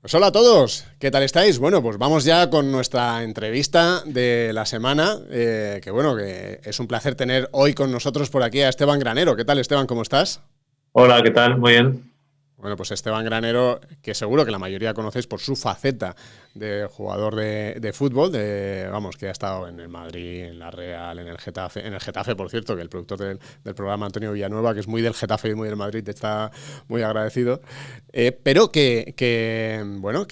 Pues hola a todos, ¿qué tal estáis? Bueno, pues vamos ya con nuestra entrevista de la semana, que es un placer tener hoy con nosotros por aquí a Esteban Granero. ¿Qué tal, Esteban? ¿Cómo estás? Hola, ¿qué tal? Muy bien. Bueno, pues Esteban Granero, que seguro que la mayoría conocéis por su faceta de jugador de fútbol, que ha estado en el Madrid, en la Real, en el Getafe, por cierto, que el productor del programa, Antonio Villanueva, que es muy del Getafe y muy del Madrid, te está muy agradecido, pero que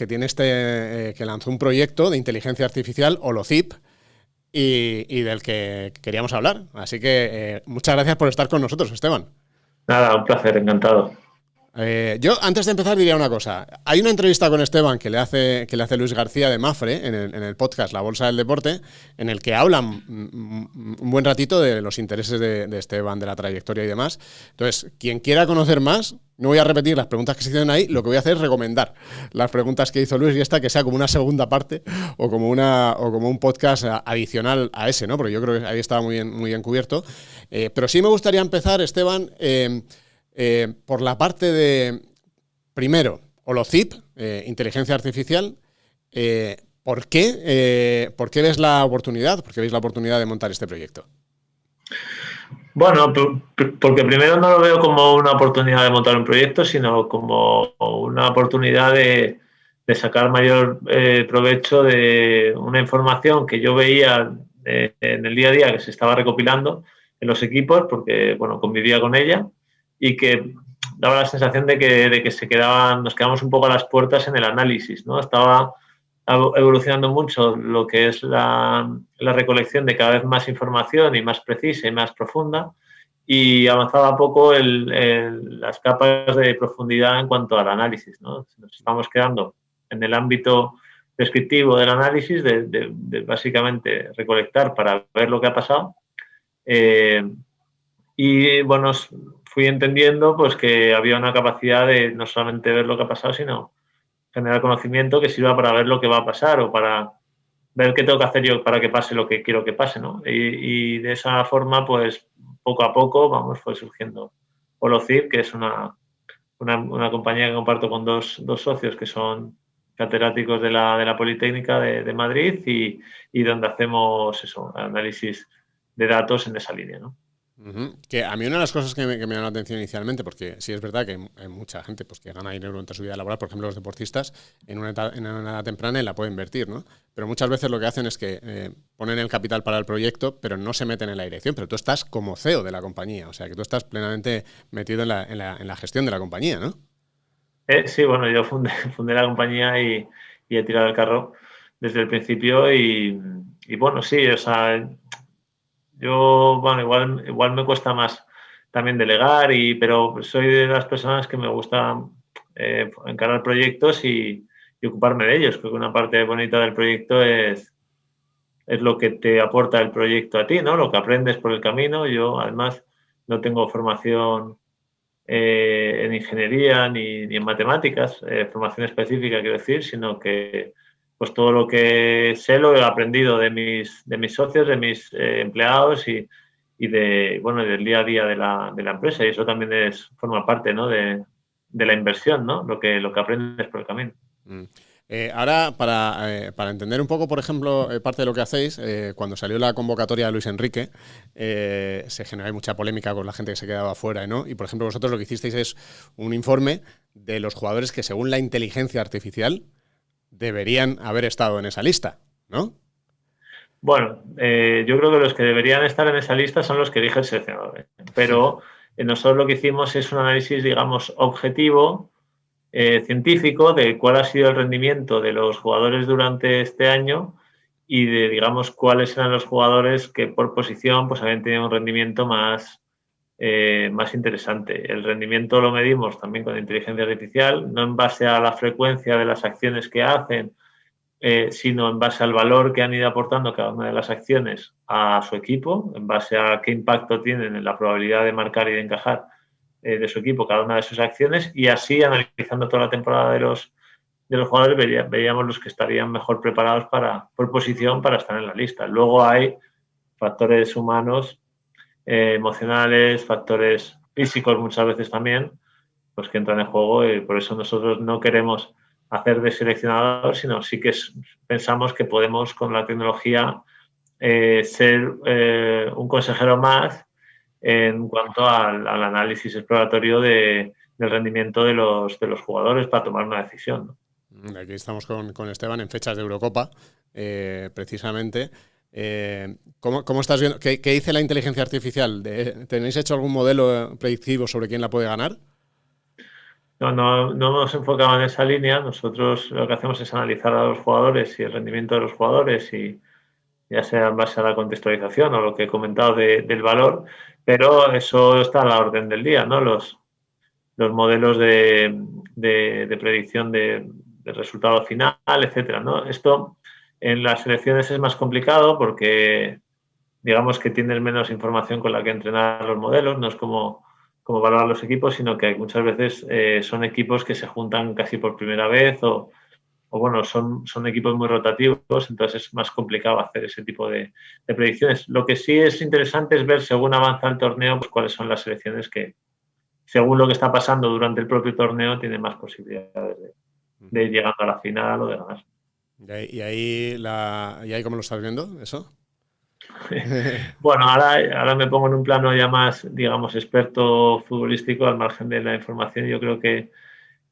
tiene que lanzó un proyecto de inteligencia artificial, Holocip, y del que queríamos hablar. Así que muchas gracias por estar con nosotros, Esteban. Nada, un placer, encantado. Yo, antes de empezar, diría una cosa. Hay una entrevista con Esteban que le hace Luis García de Mafre en el podcast La Bolsa del Deporte, en el que hablan un buen ratito de los intereses de Esteban, de la trayectoria y demás. Entonces, quien quiera conocer más, no voy a repetir las preguntas que se hicieron ahí, lo que voy a hacer es recomendar las preguntas que hizo Luis y esta que sea como una segunda parte o como un podcast adicional a ese, ¿no? Porque yo creo que ahí estaba muy bien cubierto. Pero sí me gustaría empezar, Esteban, por la parte de, primero, Holocip, inteligencia artificial. ¿Por qué ves la oportunidad? ¿Por qué veis la oportunidad de montar este proyecto? Bueno, porque primero no lo veo como una oportunidad de montar un proyecto, sino como una oportunidad de sacar mayor provecho de una información que yo veía en el día a día que se estaba recopilando en los equipos, porque bueno, convivía con ella y que daba la sensación de que nos quedamos un poco a las puertas en el análisis, ¿no? Estaba evolucionando mucho lo que es la recolección de cada vez más información y más precisa y más profunda, y avanzaba poco las capas de profundidad en cuanto al análisis, ¿no? Nos estamos quedando en el ámbito descriptivo del análisis, de básicamente recolectar para ver lo que ha pasado. Y bueno, fui entendiendo pues que había una capacidad de no solamente ver lo que ha pasado, sino generar conocimiento que sirva para ver lo que va a pasar o para ver qué tengo que hacer yo para que pase lo que quiero que pase, ¿no? Y de esa forma, pues poco a poco, vamos, fue surgiendo Holocip, que es una compañía que comparto con dos socios que son catedráticos de la Politécnica de Madrid, y donde hacemos eso, análisis de datos en esa línea, ¿no? Que a mí una de las cosas que me llama la atención inicialmente, porque sí es verdad que hay mucha gente pues, que gana dinero durante su vida laboral, por ejemplo los deportistas, en una edad temprana y la puede invertir, ¿no? Pero muchas veces lo que hacen es que ponen el capital para el proyecto, pero no se meten en la dirección. Pero tú estás como CEO de la compañía, o sea que tú estás plenamente metido en la gestión de la compañía, ¿no? Sí, bueno, yo fundé la compañía y he tirado el carro desde el principio y bueno, sí, o sea, yo, bueno, igual me cuesta más también delegar, pero soy de las personas que me gusta encarar proyectos y ocuparme de ellos. Creo que una parte bonita del proyecto es lo que te aporta el proyecto a ti, ¿no? Lo que aprendes por el camino. Yo, además, no tengo formación en ingeniería ni en matemáticas, formación específica, quiero decir, sino que pues todo lo que sé lo he aprendido de mis socios, de mis empleados bueno, del día a día de la empresa, y eso también forma parte, ¿no? de la inversión, ¿no? Lo que aprendes por el camino. Mm. Ahora, para entender un poco, por ejemplo, parte de lo que hacéis, cuando salió la convocatoria de Luis Enrique, se generó mucha polémica con la gente que se quedaba afuera, ¿no? Y, por ejemplo, vosotros lo que hicisteis es un informe de los jugadores que, según la inteligencia artificial, deberían haber estado en esa lista, ¿no? Bueno, yo creo que los que deberían estar en esa lista son los que elige el seleccionador, ¿eh? Pero nosotros lo que hicimos es un análisis, digamos, objetivo, científico, de cuál ha sido el rendimiento de los jugadores durante este año y de, digamos, cuáles eran los jugadores que por posición pues habían tenido un rendimiento más interesante. El rendimiento lo medimos también con inteligencia artificial, no en base a la frecuencia de las acciones que hacen, sino en base al valor que han ido aportando cada una de las acciones a su equipo, en base a qué impacto tienen en la probabilidad de marcar y de encajar de su equipo cada una de sus acciones, y así, analizando toda la temporada de los jugadores, veríamos los que estarían mejor preparados por posición para estar en la lista. Luego hay factores humanos, emocionales, factores físicos muchas veces también, pues que entran en juego, y por eso nosotros no queremos hacer de seleccionador, sino sí que pensamos que podemos con la tecnología ser un consejero más en cuanto al análisis exploratorio del rendimiento de los jugadores para tomar una decisión, ¿no? Aquí estamos con Esteban en fechas de Eurocopa, precisamente. ¿Cómo estás viendo? ¿Qué dice la inteligencia artificial? ¿Tenéis hecho algún modelo predictivo sobre quién la puede ganar? No hemos enfocado en esa línea. Nosotros lo que hacemos es analizar a los jugadores y el rendimiento de los jugadores, y ya sea en base a la contextualización o lo que he comentado del valor, pero eso está a la orden del día, ¿no? Los modelos de predicción del resultado final, etcétera, ¿no? Esto en las selecciones es más complicado porque digamos que tienes menos información con la que entrenar los modelos, no es como valorar los equipos, sino que muchas veces son equipos que se juntan casi por primera vez o bueno, son equipos muy rotativos, entonces es más complicado hacer ese tipo de predicciones. Lo que sí es interesante es ver, según avanza el torneo, pues cuáles son las selecciones que, según lo que está pasando durante el propio torneo, tienen más posibilidades de ir llegando a la final o de ganar. ¿Y ahí cómo lo estás viendo, eso? Bueno, ahora me pongo en un plano ya más, digamos, experto futbolístico, al margen de la información. Yo creo que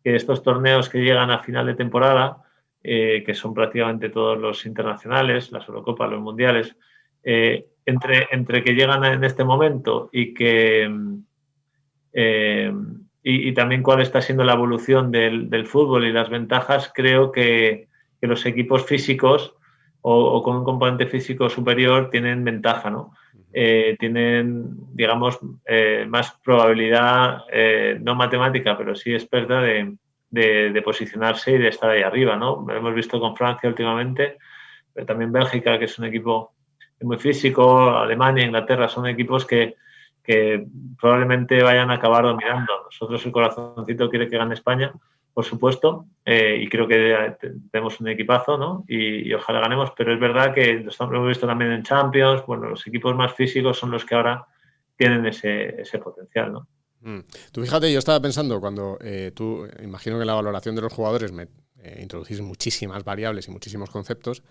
estos torneos que llegan a final de temporada, que son prácticamente todos los internacionales, las Eurocopas, los mundiales, entre que llegan en este momento y que y también cuál está siendo la evolución del fútbol y las ventajas, creo que los equipos físicos o con un componente físico superior tienen ventaja, ¿no? Tienen, digamos, más probabilidad, no matemática, pero sí experta de posicionarse y de estar ahí arriba, ¿no? Lo hemos visto con Francia últimamente, pero también Bélgica, que es un equipo muy físico, Alemania, Inglaterra, son equipos que probablemente vayan a acabar dominando. Nosotros el corazoncito quiere que gane España, por supuesto, y creo que tenemos un equipazo, ¿no? Y ojalá ganemos, pero es verdad que lo hemos visto también en Champions. Bueno, los equipos más físicos son los que ahora tienen ese potencial, ¿no? Tú fíjate, yo estaba pensando cuando tú, imagino que en la valoración de los jugadores introducís muchísimas variables y muchísimos conceptos.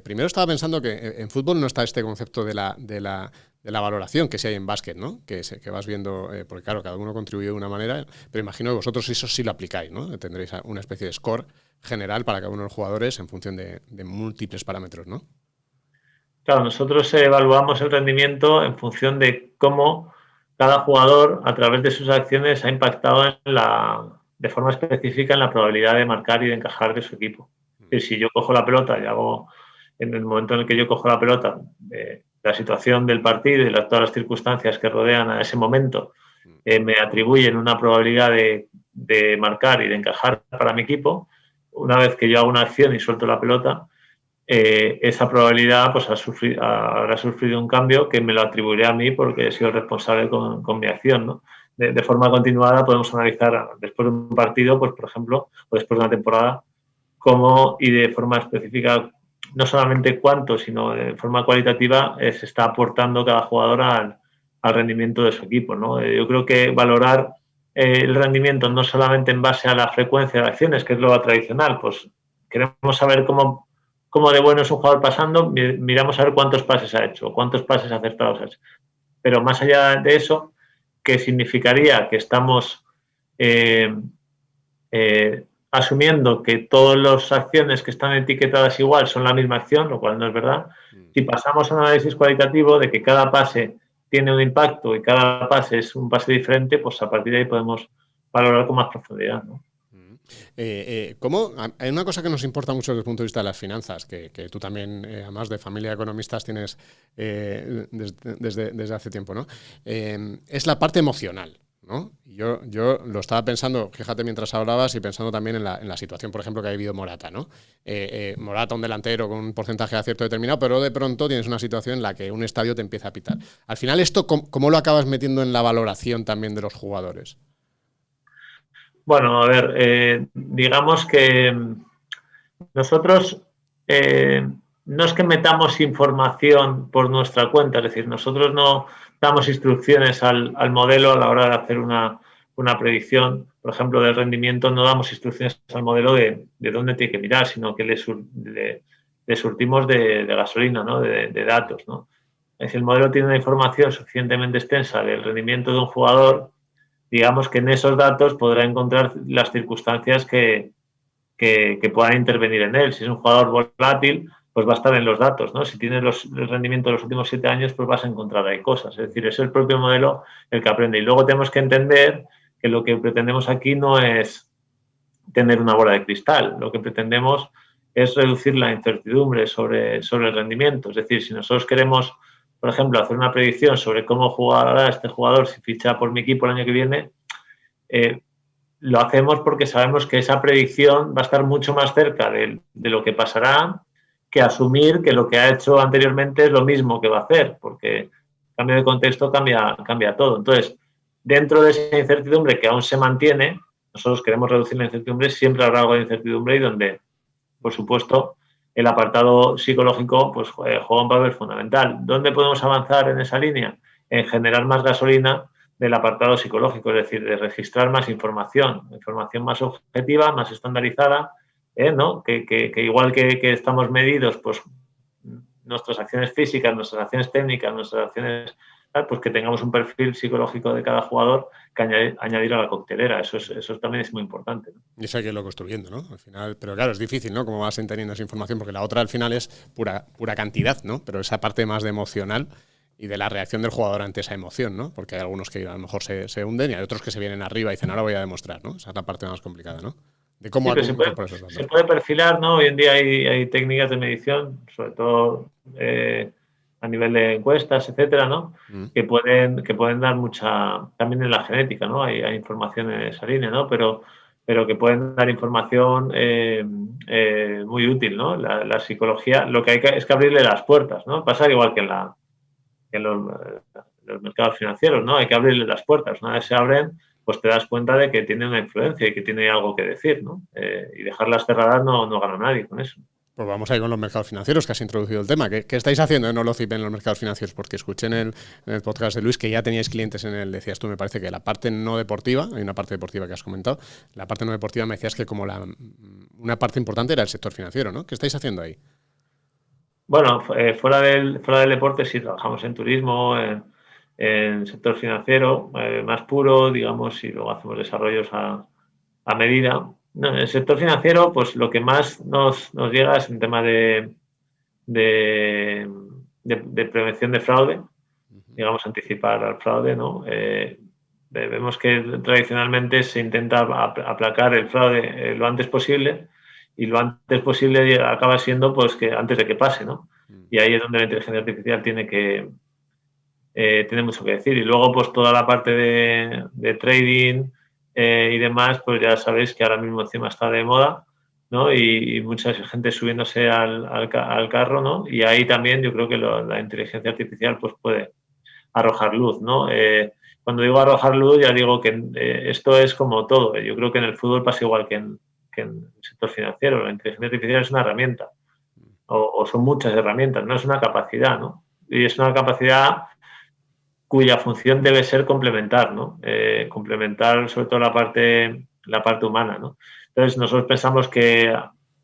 Primero estaba pensando que en fútbol no está este concepto de la valoración que sí hay en básquet, ¿no? Que vas viendo, porque claro, cada uno contribuye de una manera, pero imagino que vosotros eso sí lo aplicáis, ¿no? Tendréis una especie de score general para cada uno de los jugadores en función de múltiples parámetros, ¿no? Claro, nosotros evaluamos el rendimiento en función de cómo cada jugador, a través de sus acciones, ha impactado de forma específica en la probabilidad de marcar y de encajar de su equipo. Es decir, si yo cojo la pelota y hago, en el momento en el que yo cojo la pelota, la situación del partido y todas las circunstancias que rodean a ese momento me atribuyen una probabilidad de marcar y de encajar para mi equipo. Una vez que yo hago una acción y suelto la pelota, esa probabilidad pues habrá sufrido un cambio que me lo atribuiré a mí porque he sido responsable con mi acción, ¿no? De forma continuada podemos analizar después de un partido, pues por ejemplo, o después de una temporada, cómo y de forma específica, no solamente cuánto, sino de forma cualitativa, se está aportando cada jugador al rendimiento de su equipo, ¿no? Yo creo que valorar el rendimiento no solamente en base a la frecuencia de acciones, que es lo tradicional, pues queremos saber cómo de bueno es un jugador pasando, miramos a ver cuántos pases ha hecho, cuántos pases acertados ha hecho. Pero más allá de eso, ¿qué significaría? Que estamos asumiendo que todas las acciones que están etiquetadas igual son la misma acción, lo cual no es verdad. Si pasamos a un análisis cualitativo de que cada pase tiene un impacto y cada pase es un pase diferente, pues a partir de ahí podemos valorar con más profundidad, ¿no? Hay una cosa que nos importa mucho desde el punto de vista de las finanzas, que tú también, además de familia de economistas, tienes desde hace tiempo, ¿no? Es la parte emocional, ¿no? Yo lo estaba pensando, fíjate, mientras hablabas y pensando también en la situación, por ejemplo, que ha vivido Morata, ¿no? Morata, un delantero con un porcentaje de acierto determinado, pero de pronto tienes una situación en la que un estadio te empieza a pitar. Al final, ¿esto cómo lo acabas metiendo en la valoración también de los jugadores? Bueno, a ver, digamos que nosotros no es que metamos información por nuestra cuenta, es decir, nosotros no damos instrucciones al modelo a la hora de hacer una predicción. por ejemplo, del rendimiento, no damos instrucciones al modelo de dónde tiene que mirar, sino que le surtimos de gasolina, ¿no? De datos, ¿no? Si el modelo tiene una información suficientemente extensa del rendimiento de un jugador, digamos que en esos datos podrá encontrar las circunstancias que puedan intervenir en él. Si es un jugador volátil, pues va a estar en los datos, ¿no? Si tienes el rendimiento de los últimos 7 años, pues vas a encontrar ahí cosas. Es decir, es el propio modelo el que aprende. Y luego tenemos que entender que lo que pretendemos aquí no es tener una bola de cristal. Lo que pretendemos es reducir la incertidumbre sobre el rendimiento. Es decir, si nosotros queremos, por ejemplo, hacer una predicción sobre cómo jugará este jugador si ficha por mi equipo el año que viene, lo hacemos porque sabemos que esa predicción va a estar mucho más cerca de lo que pasará que asumir que lo que ha hecho anteriormente es lo mismo que va a hacer, porque cambio de contexto cambia todo. Entonces, dentro de esa incertidumbre que aún se mantiene, nosotros queremos reducir la incertidumbre, siempre habrá algo de incertidumbre y donde, por supuesto, el apartado psicológico pues, juega un papel fundamental. ¿Dónde podemos avanzar en esa línea? En generar más gasolina del apartado psicológico, es decir, de registrar más información más objetiva, más estandarizada, ¿no? Que igual que estamos medidos, pues nuestras acciones físicas, nuestras acciones técnicas, nuestras acciones, pues que tengamos un perfil psicológico de cada jugador que añadir a la coctelera. Eso también es muy importante, ¿no? Y eso hay que irlo construyendo, ¿no? Al final, pero claro, es difícil, ¿no? Cómo vas teniendo esa información, porque la otra al final es pura cantidad, ¿no? Pero esa parte más de emocional y de la reacción del jugador ante esa emoción, ¿no? Porque hay algunos que a lo mejor se hunden y hay otros que se vienen arriba y dicen, ahora voy a demostrar, ¿no? Esa es la parte más complicada, ¿no? De cómo Sí, incorporar esos datos. se puede perfilar, ¿no? Hoy en día hay técnicas de medición, sobre todo a nivel de encuestas, etcétera, ¿no? Que pueden dar mucha, también en la genética, ¿no? Hay información en esa línea, ¿no? Pero que pueden dar información muy útil, ¿no? La psicología, lo que es que abrirle las puertas, ¿no? Pasa igual que en los mercados financieros, ¿no? Hay que abrirle las puertas. Una vez se abren, pues te das cuenta de que tiene una influencia y que tiene algo que decir, ¿no? Y dejarlas cerradas no gana nadie con eso. Pues vamos ahí con los mercados financieros, que has introducido el tema. ¿Qué estáis haciendo en Holocip en los mercados financieros? Porque escuché en el podcast de Luis que ya teníais clientes en él. Decías tú, me parece que la parte no deportiva, hay una parte deportiva que has comentado, la parte no deportiva me decías que como una parte importante era el sector financiero, ¿no? ¿Qué estáis haciendo ahí? Bueno, fuera del deporte sí trabajamos en turismo, en sector financiero más puro, digamos, y luego hacemos desarrollos a medida. No, en el sector financiero, pues lo que más nos llega es un tema de prevención de fraude, digamos, anticipar al fraude, ¿no? Vemos que tradicionalmente se intenta aplacar el fraude lo antes posible y lo antes posible acaba siendo pues que antes de que pase, ¿no? Y ahí es donde la inteligencia artificial tiene mucho que decir. Y luego pues toda la parte de trading y demás, pues ya sabéis que ahora mismo encima está de moda, ¿no? Y mucha gente subiéndose al carro, ¿no? Y ahí también yo creo que la inteligencia artificial pues puede arrojar luz, ¿no? Cuando digo arrojar luz, ya digo que esto es como todo. Yo creo que en el fútbol pasa igual que en el sector financiero. La inteligencia artificial es una herramienta, o son muchas herramientas, no es una capacidad, ¿no? Y es una capacidad cuya función debe ser complementar, ¿no? Complementar sobre todo la parte humana, ¿no? Entonces, nosotros pensamos que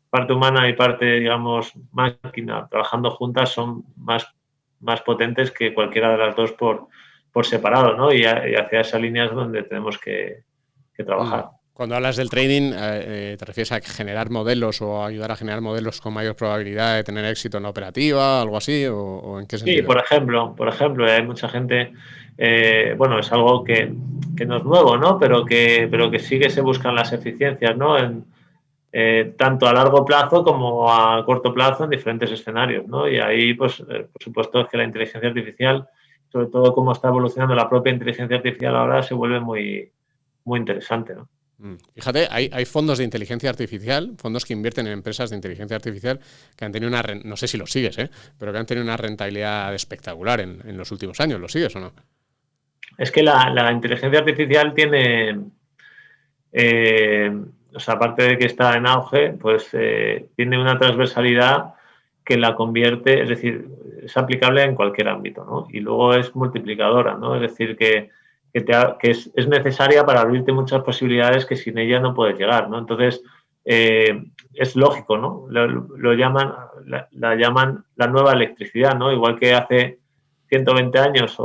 parte humana y parte, digamos, máquina trabajando juntas son más potentes que cualquiera de las dos por separado, ¿no? Y hacia esa línea es donde tenemos que trabajar. Cuando hablas del trading, ¿te refieres a generar modelos o ayudar a generar modelos con mayor probabilidad de tener éxito en la operativa, algo así? ¿O en qué sentido? Sí, por ejemplo, hay mucha gente, bueno, es algo que no es nuevo, ¿no? Pero que sí que se buscan las eficiencias, ¿no? Tanto a largo plazo como a corto plazo en diferentes escenarios, ¿no? Y ahí, pues, por supuesto, es que la inteligencia artificial, sobre todo cómo está evolucionando la propia inteligencia artificial ahora, se vuelve muy, muy interesante, ¿no? Fíjate, hay fondos de inteligencia artificial, fondos que invierten en empresas de inteligencia artificial que han tenido no sé si lo sigues, pero que han tenido una rentabilidad espectacular en los últimos años. ¿Lo sigues o no? Es que la inteligencia artificial tiene, o sea, aparte de que está en auge, pues tiene una transversalidad que la convierte, es decir, es aplicable en cualquier ámbito, ¿no? Y luego es multiplicadora, ¿no? Es decir, que que es necesaria para abrirte muchas posibilidades que sin ella no puedes llegar, ¿no? Entonces, es lógico, ¿no? Lo llaman, la llaman la nueva electricidad, ¿no? Igual que hace 120 años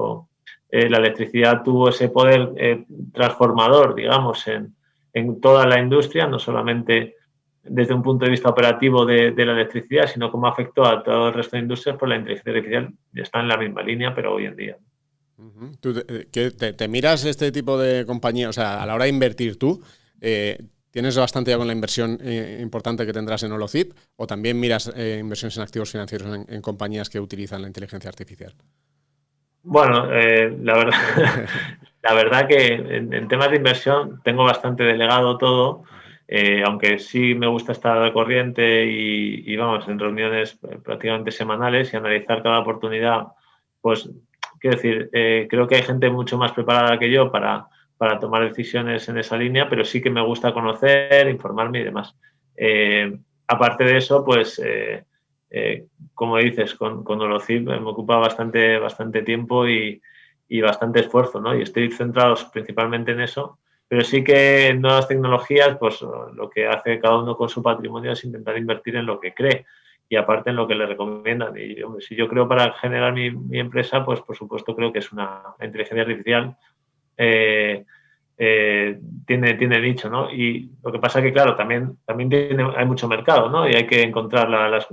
la electricidad tuvo ese poder transformador, digamos, en toda la industria, no solamente desde un punto de vista operativo de la electricidad, sino cómo afectó a todo el resto de industrias, pues la inteligencia artificial está en la misma línea, pero hoy en día. ¿Tú te miras este tipo de compañía? O sea, a la hora de invertir tú, ¿tienes bastante ya con la inversión importante que tendrás en Holocip? ¿O también miras inversiones en activos financieros en compañías que utilizan la inteligencia artificial? Bueno, la verdad que en temas de inversión tengo bastante delegado todo, aunque sí me gusta estar al corriente y vamos, en reuniones prácticamente semanales y analizar cada oportunidad. Pues, quiero decir, creo que hay gente mucho más preparada que yo para tomar decisiones en esa línea, pero sí que me gusta conocer, informarme y demás. Aparte de eso, pues como dices, con Holocip me ocupa bastante tiempo y bastante esfuerzo, ¿no? Y estoy centrado principalmente en eso, pero sí que en nuevas tecnologías, pues lo que hace cada uno con su patrimonio es intentar invertir en lo que cree y aparte en lo que le recomiendan. Y hombre, si yo creo para generar mi empresa, pues por supuesto creo que es una inteligencia artificial. Eh, tiene nicho, ¿no? Y lo que pasa es que, claro, también hay mucho mercado, ¿no? Y hay que encontrar los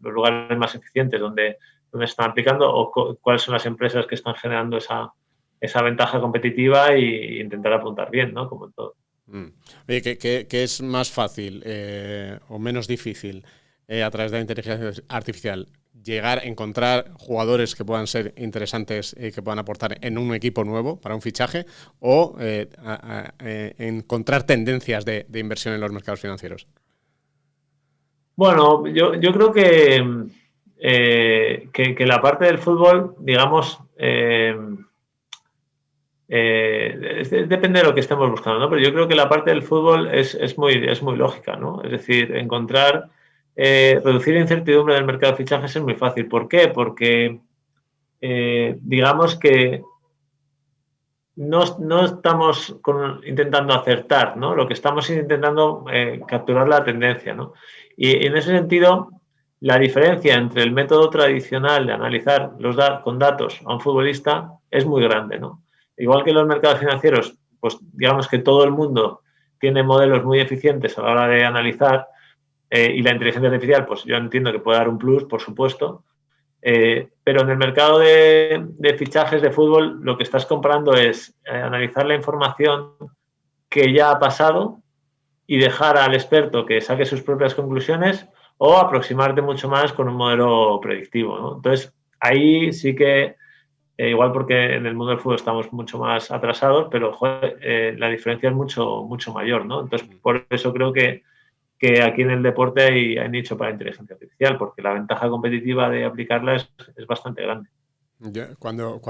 lugares más eficientes donde están aplicando o cuáles son las empresas que están generando esa ventaja competitiva e intentar apuntar bien, ¿no? Como en todo. Oye, ¿qué es más fácil o menos difícil a través de la inteligencia artificial? Llegar a encontrar jugadores que puedan ser interesantes y que puedan aportar en un equipo nuevo para un fichaje o encontrar tendencias de inversión en los mercados financieros. Bueno, yo creo que la parte del fútbol, digamos, depende de lo que estemos buscando, ¿no? Pero yo creo que la parte del fútbol es muy lógica, ¿no? Es decir, reducir la incertidumbre del mercado de fichajes es muy fácil. ¿Por qué? Porque digamos que no estamos intentando acertar, ¿no? Lo que estamos intentando capturar la tendencia, ¿no? Y en ese sentido, la diferencia entre el método tradicional de analizar con datos a un futbolista es muy grande, ¿no? Igual que en los mercados financieros, pues digamos que todo el mundo tiene modelos muy eficientes a la hora de analizar y la inteligencia artificial, pues yo entiendo que puede dar un plus, por supuesto, pero en el mercado de fichajes de fútbol lo que estás comprando es analizar la información que ya ha pasado y dejar al experto que saque sus propias conclusiones o aproximarte mucho más con un modelo predictivo, ¿no? Entonces, ahí sí que, igual porque en el mundo del fútbol estamos mucho más atrasados, pero joder, la diferencia es mucho mayor, ¿no? Entonces, por eso creo que aquí en el deporte hay nicho para inteligencia artificial, porque la ventaja competitiva de aplicarla es bastante grande. Cuando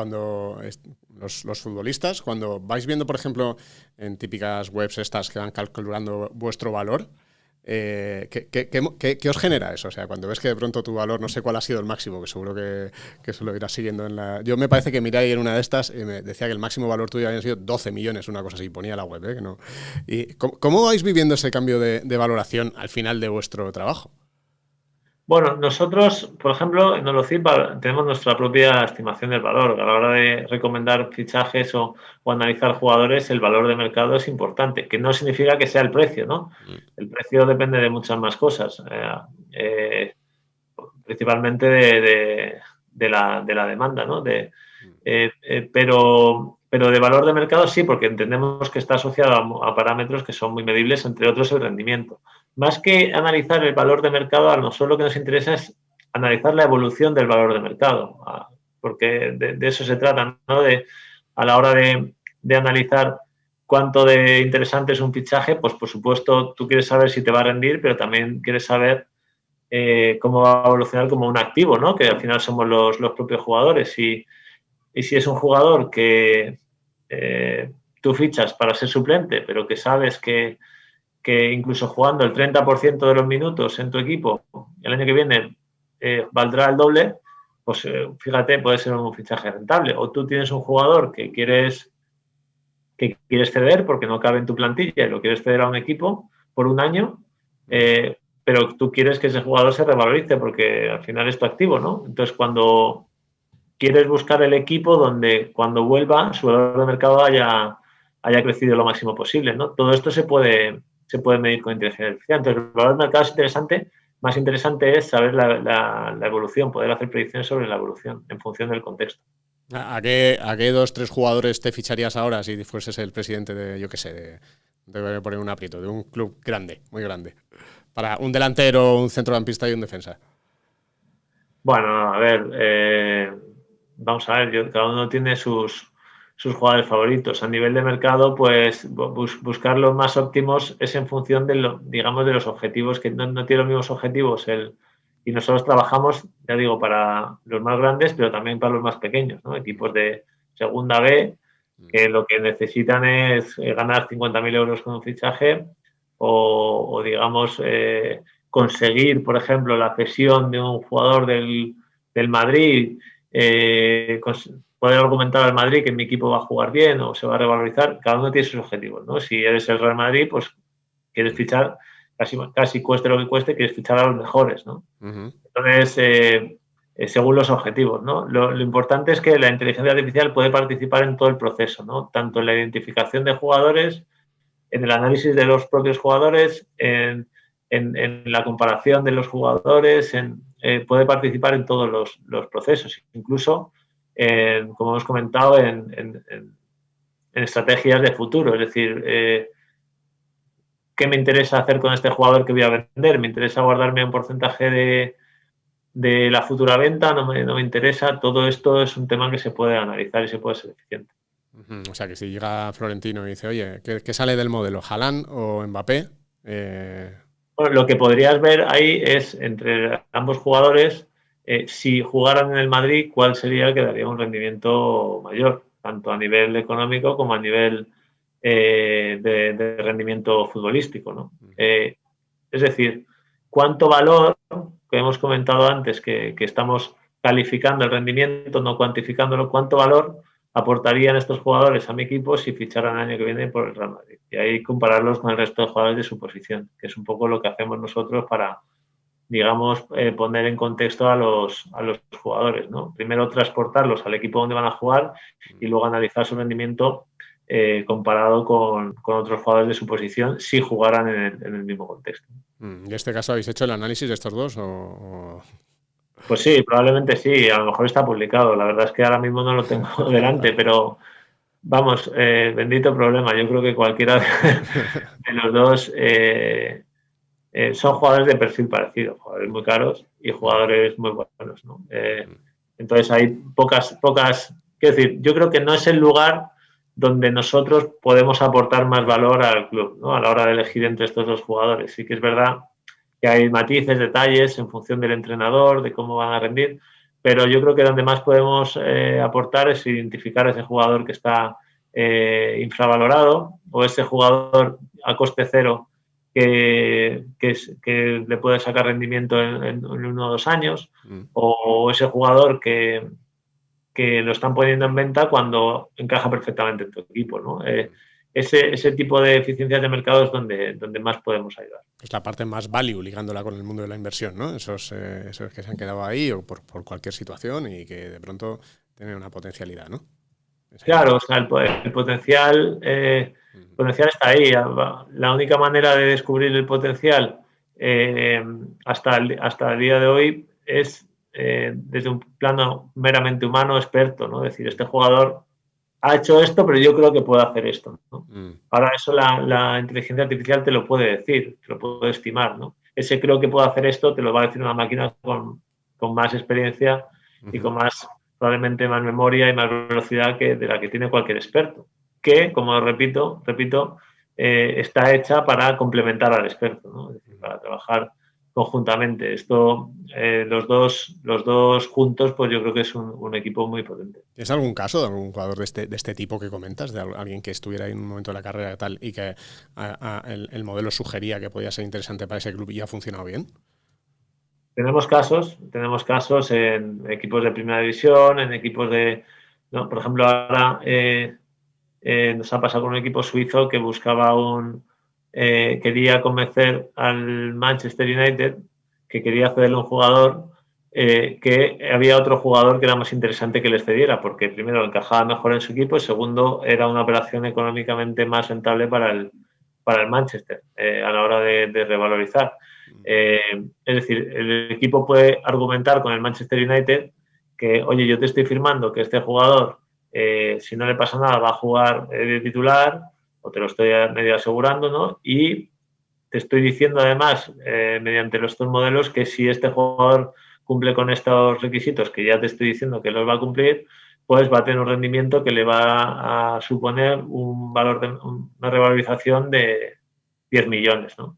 los futbolistas, cuando vais viendo, por ejemplo, en típicas webs estas que van calculando vuestro valor, ¿qué os genera eso? O sea, cuando ves que de pronto tu valor, no sé cuál ha sido el máximo, que seguro que eso lo irás siguiendo en la... Yo me parece que miré ahí en una de estas y me decía que el máximo valor tuyo había sido 12 millones, una cosa así, ponía la web, que no. ¿Y cómo vais viviendo ese cambio de valoración al final de vuestro trabajo? Bueno, nosotros, por ejemplo, en Holocip tenemos nuestra propia estimación del valor. A la hora de recomendar fichajes o analizar jugadores, el valor de mercado es importante, que no significa que sea el precio, ¿no? El precio depende de muchas más cosas, principalmente de la demanda, ¿no? Pero de valor de mercado sí, porque entendemos que está asociado a parámetros que son muy medibles, entre otros el rendimiento. Más que analizar el valor de mercado, a nosotros lo que nos interesa es analizar la evolución del valor de mercado, porque de eso se trata, ¿no? A la hora de analizar cuánto de interesante es un fichaje, pues por supuesto tú quieres saber si te va a rendir, pero también quieres saber cómo va a evolucionar como un activo, ¿no? Que al final somos los propios jugadores. Y si es un jugador que tú fichas para ser suplente, pero que sabes que incluso jugando el 30% de los minutos en tu equipo, el año que viene valdrá el doble, pues fíjate, puede ser un fichaje rentable. O tú tienes un jugador que quieres que quieres ceder porque no cabe en tu plantilla y lo quieres ceder a un equipo por un año, pero tú quieres que ese jugador se revalorice porque al final es tu activo, ¿no? Entonces, cuando quieres buscar el equipo donde cuando vuelva su valor de mercado haya crecido lo máximo posible, ¿no? Todo esto se puede medir con inteligencia artificial. Entonces, el valor de mercado es interesante. Más interesante es saber la evolución, poder hacer predicciones sobre la evolución en función del contexto. ¿A qué 2-3 jugadores te ficharías ahora si fueses el presidente de, yo qué sé, de poner un aprieto, de un club grande, muy grande? Para un delantero, un centrocampista y un defensa. Bueno, a ver, vamos a ver, cada uno tiene sus jugadores favoritos. A nivel de mercado, pues buscar los más óptimos es en función de los objetivos, que no tienen los mismos objetivos. Y nosotros trabajamos, ya digo, para los más grandes, pero también para los más pequeños, ¿no? Equipos de segunda B, que lo que necesitan es ganar 50.000 euros con un fichaje o digamos, conseguir, por ejemplo, la cesión de un jugador del Madrid, poder argumentar al Madrid que mi equipo va a jugar bien o se va a revalorizar. Cada uno tiene sus objetivos, ¿no? Si eres el Real Madrid, pues quieres fichar, casi cueste lo que cueste, quieres fichar a los mejores, ¿no? Entonces, según los objetivos, ¿no? Lo importante es que la inteligencia artificial puede participar en todo el proceso, ¿no? Tanto en la identificación de jugadores, en el análisis de los propios jugadores, en la comparación de los jugadores, puede participar en todos los procesos, incluso, como hemos comentado, en estrategias de futuro. Es decir, ¿qué me interesa hacer con este jugador que voy a vender? ¿Me interesa guardarme un porcentaje de la futura venta? ¿No me interesa? Todo esto es un tema que se puede analizar y se puede ser eficiente. O sea, que si llega Florentino y dice, oye, ¿qué sale del modelo? ¿Haaland o Mbappé? Bueno, lo que podrías ver ahí es entre ambos jugadores, si jugaran en el Madrid, cuál sería el que daría un rendimiento mayor, tanto a nivel económico como a nivel de rendimiento futbolístico, ¿no? Es decir, cuánto valor, que hemos comentado antes, que estamos calificando el rendimiento, no cuantificándolo, cuánto valor aportarían estos jugadores a mi equipo si ficharan el año que viene por el Real Madrid. Y ahí compararlos con el resto de jugadores de su posición, que es un poco lo que hacemos nosotros para, digamos, poner en contexto a los jugadores, ¿no? Primero transportarlos al equipo donde van a jugar y luego analizar su rendimiento comparado con otros jugadores de su posición si jugaran en el mismo contexto. ¿En este caso habéis hecho el análisis de estos dos o...? Pues sí, probablemente sí, a lo mejor está publicado. La verdad es que ahora mismo no lo tengo delante, pero vamos, bendito problema. Yo creo que cualquiera de los dos son jugadores de perfil parecido, jugadores muy caros y jugadores muy buenos, ¿no? Entonces hay pocas, quiero decir, yo creo que no es el lugar donde nosotros podemos aportar más valor al club, ¿no? A la hora de elegir entre estos dos jugadores. Sí que es verdad que hay matices, detalles en función del entrenador, de cómo van a rendir, pero yo creo que donde más podemos aportar es identificar a ese jugador que está infravalorado o ese jugador a coste cero que le puede sacar rendimiento en 1 o 2 años, o ese jugador que lo están poniendo en venta cuando encaja perfectamente en tu equipo, ¿no? Ese tipo de eficiencias de mercado es donde más podemos ayudar. Es la parte más value ligándola con el mundo de la inversión, ¿no? Esos que se han quedado ahí o por cualquier situación y que de pronto tienen una potencialidad, ¿no? Claro, o sea, el potencial está ahí. La única manera de descubrir el potencial hasta el día de hoy es desde un plano meramente humano, experto, ¿no? Es decir, este jugador ha hecho esto, pero yo creo que puede hacer esto, ¿no? Ahora eso la inteligencia artificial te lo puede decir, te lo puede estimar, ¿no? Ese creo que puede hacer esto te lo va a decir una máquina con más experiencia y con probablemente más memoria y más velocidad que de la que tiene cualquier experto, que, como repito, está hecha para complementar al experto, ¿no? Es decir, para trabajar conjuntamente. Esto, los dos juntos, pues yo creo que es un equipo muy potente. ¿Tienes algún caso de algún jugador de este tipo que comentas, de alguien que estuviera en un momento de la carrera tal y que el modelo sugería que podía ser interesante para ese club y ha funcionado bien? Tenemos casos en equipos de primera división, en equipos de, ¿no? Por ejemplo, ahora nos ha pasado con un equipo suizo que buscaba quería convencer al Manchester United que quería cederle a un jugador, que había otro jugador que era más interesante que les cediera, porque primero encajaba mejor en su equipo y segundo era una operación económicamente más rentable para el Manchester a la hora de revalorizar. Es decir, el equipo puede argumentar con el Manchester United que, oye, yo te estoy firmando que este jugador, si no le pasa nada, va a jugar de titular, o te lo estoy medio asegurando, ¿no? Y te estoy diciendo además, mediante estos modelos, que si este jugador cumple con estos requisitos que ya te estoy diciendo que los va a cumplir, pues va a tener un rendimiento que le va a suponer un valor de una revalorización de 10 millones, ¿no?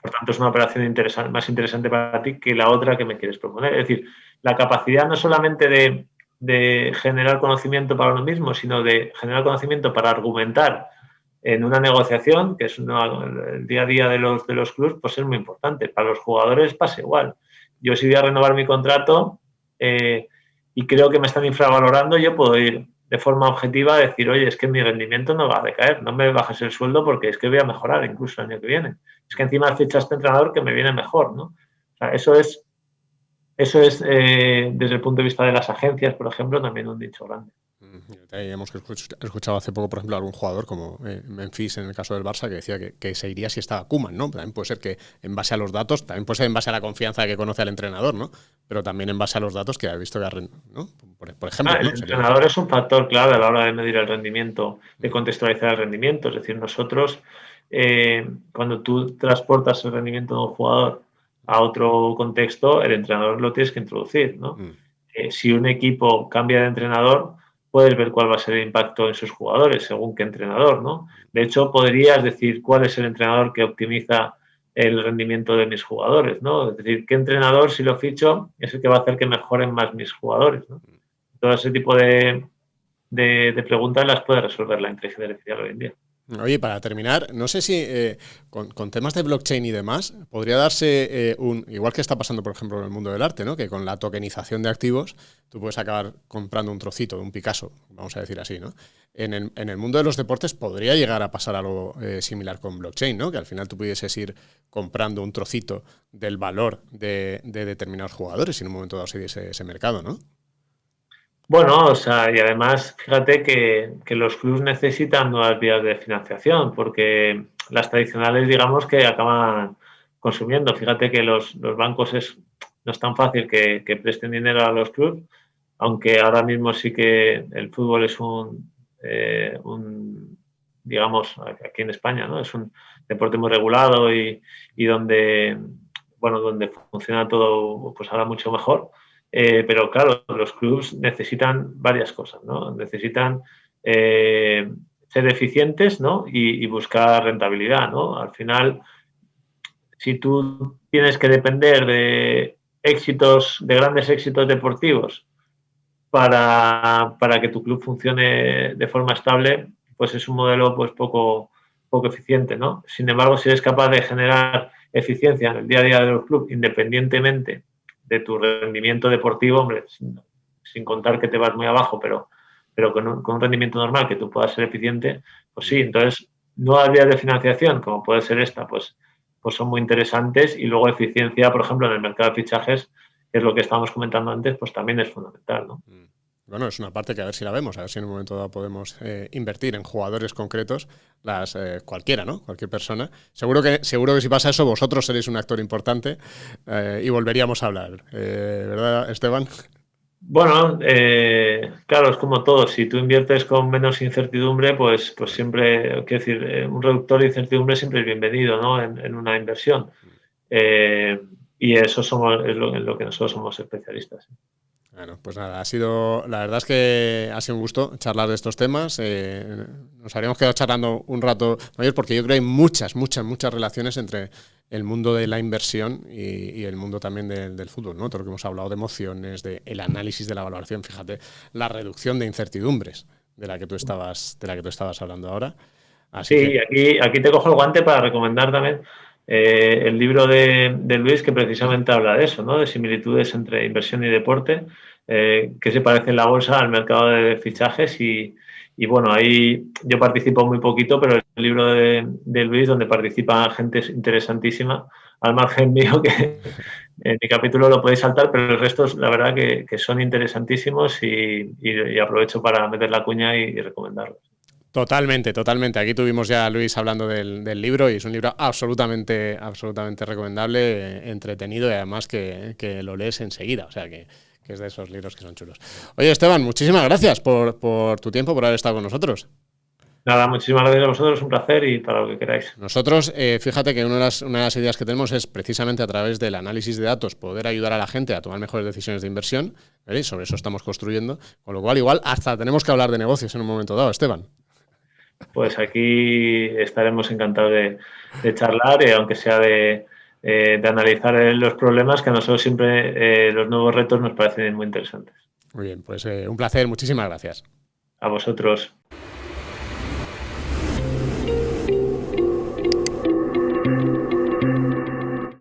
Por tanto, es una operación más interesante para ti que la otra que me quieres proponer. Es decir, la capacidad no solamente de generar conocimiento para uno mismo, sino de generar conocimiento para argumentar en una negociación, que es el día a día de los clubes, pues es muy importante. Para los jugadores pasa igual. Yo si voy a renovar mi contrato y creo que me están infravalorando, yo puedo ir de forma objetiva a decir, oye, es que mi rendimiento no va a decaer, no me bajes el sueldo porque es que voy a mejorar incluso el año que viene. Es que encima fichas este entrenador que me viene mejor, ¿no? O sea, eso es desde el punto de vista de las agencias, por ejemplo, también un dicho grande. Hemos escuchado hace poco, por ejemplo, algún jugador como Memphis en el caso del Barça que decía que se iría si estaba Koeman, ¿no? También puede ser que en base a los datos, también puede ser en base a la confianza que conoce al entrenador, ¿no? Pero también en base a los datos que ha visto que ¿no? Por ejemplo, el entrenador es un factor clave a la hora de medir el rendimiento, de contextualizar el rendimiento. Es decir, nosotros, cuando tú transportas el rendimiento de un jugador a otro contexto, el entrenador lo tienes que introducir, ¿no? Si un equipo cambia de entrenador, puedes ver cuál va a ser el impacto en sus jugadores, según qué entrenador, ¿no? De hecho, podrías decir cuál es el entrenador que optimiza el rendimiento de mis jugadores, ¿no? Es decir, qué entrenador, si lo ficho, es el que va a hacer que mejoren más mis jugadores, ¿no? Todo ese tipo de preguntas las puede resolver la inteligencia artificial hoy en día. Oye, para terminar, no sé si con temas de blockchain y demás, podría darse igual que está pasando, por ejemplo, en el mundo del arte, ¿no? Que con la tokenización de activos tú puedes acabar comprando un trocito de un Picasso, vamos a decir así, ¿no? En el mundo de los deportes podría llegar a pasar algo similar con blockchain, ¿no? Que al final tú pudieses ir comprando un trocito del valor de determinados jugadores y en un momento dado se diese ese mercado, ¿no? Bueno, o sea, y además, fíjate que los clubes necesitan nuevas vías de financiación, porque las tradicionales, digamos, que acaban consumiendo. Fíjate que los bancos no es tan fácil que presten dinero a los clubes, aunque ahora mismo sí que el fútbol es digamos, aquí en España, ¿no? Es un deporte muy regulado y donde, bueno, donde funciona todo, pues ahora mucho mejor. Pero claro, los clubes necesitan varias cosas, ¿no? Necesitan ser eficientes, ¿no? Y buscar rentabilidad, ¿no? Al final, si tú tienes que depender de grandes éxitos deportivos para que tu club funcione de forma estable, pues es un modelo pues poco eficiente, ¿no? Sin embargo, si eres capaz de generar eficiencia en el día a día de los clubes, independientemente de tu rendimiento deportivo, hombre, sin contar que te vas muy abajo, pero con un rendimiento normal que tú puedas ser eficiente, pues sí, entonces nuevas vías de financiación, como puede ser esta, pues son muy interesantes y luego eficiencia, por ejemplo, en el mercado de fichajes, que es lo que estábamos comentando antes, pues también es fundamental, ¿no? Bueno, es una parte que a ver si la vemos, a ver si en un momento dado podemos invertir en jugadores concretos, cualquiera, ¿no? Cualquier persona. Seguro que si pasa eso, vosotros seréis un actor importante y volveríamos a hablar. ¿Verdad, Esteban? Bueno, claro, es como todo. Si tú inviertes con menos incertidumbre, pues siempre, quiero decir, un reductor de incertidumbre siempre es bienvenido, ¿no? En una inversión. Y eso es lo que nosotros somos especialistas. Bueno, pues nada, la verdad es que ha sido un gusto charlar de estos temas. Nos habríamos quedado charlando un rato mayor porque yo creo que hay muchas relaciones entre el mundo de la inversión y el mundo también del fútbol, ¿no? Todo lo que hemos hablado de emociones, del análisis de la valoración, fíjate, la reducción de incertidumbres de la que tú estabas hablando ahora. Así sí, que... aquí te cojo el guante para recomendar también el libro de Luis que precisamente habla de eso, ¿no? De similitudes entre inversión y deporte, que se parece en la bolsa al mercado de fichajes y Y bueno, ahí yo participo muy poquito, pero el libro de Luis, donde participa gente interesantísima, al margen mío, que en mi capítulo lo podéis saltar, pero el resto, la verdad, que son interesantísimos y aprovecho para meter la cuña y recomendarlos. Totalmente, totalmente. Aquí tuvimos ya a Luis hablando del libro y es un libro absolutamente recomendable, entretenido y además que lo lees enseguida. O sea que es de esos libros que son chulos. Oye, Esteban, muchísimas gracias por tu tiempo, por haber estado con nosotros. Nada, muchísimas gracias a vosotros, un placer y para lo que queráis. Nosotros, fíjate que una de las ideas que tenemos es precisamente a través del análisis de datos poder ayudar a la gente a tomar mejores decisiones de inversión. ¿Veis? Sobre eso estamos construyendo. Con lo cual, igual, hasta tenemos que hablar de negocios en un momento dado, Esteban. Pues aquí estaremos encantados de charlar, aunque sea de analizar los problemas, que a nosotros siempre los nuevos retos nos parecen muy interesantes. Muy bien, pues un placer, muchísimas gracias. A vosotros.